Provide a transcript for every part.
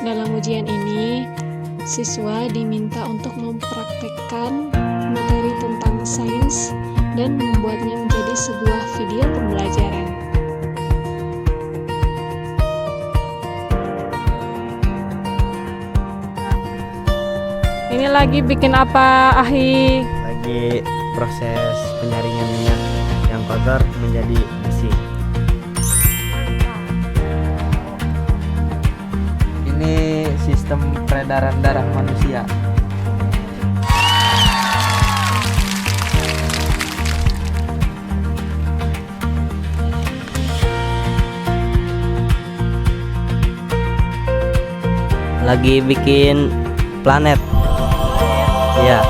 Dalam ujian ini, siswa diminta untuk mempraktekkan materi tentang sains dan membuatnya menjadi sebuah video pembelajaran. Ini lagi bikin apa, Ahi? Lagi proses penyaringan minyak yang kotor menjadi bersih. Ini sistem peredaran darah manusia. Lagi bikin planet. Ya.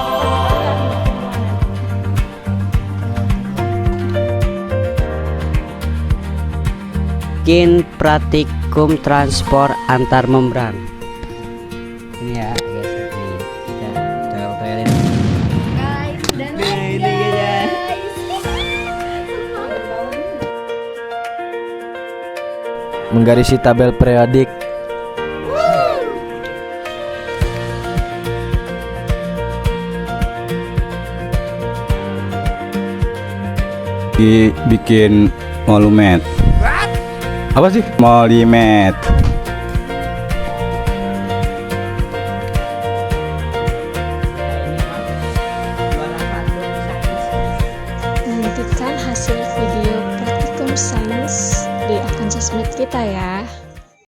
Bikin praktikum transport antar membran. Ini ya, guys. Ini kita toilet. Guys, dan guys. Menggarisi tabel periodik. Bikin molumet. Apa sih molimet? Nantikan hasil video praktikum sains di akun sosmed kita ya.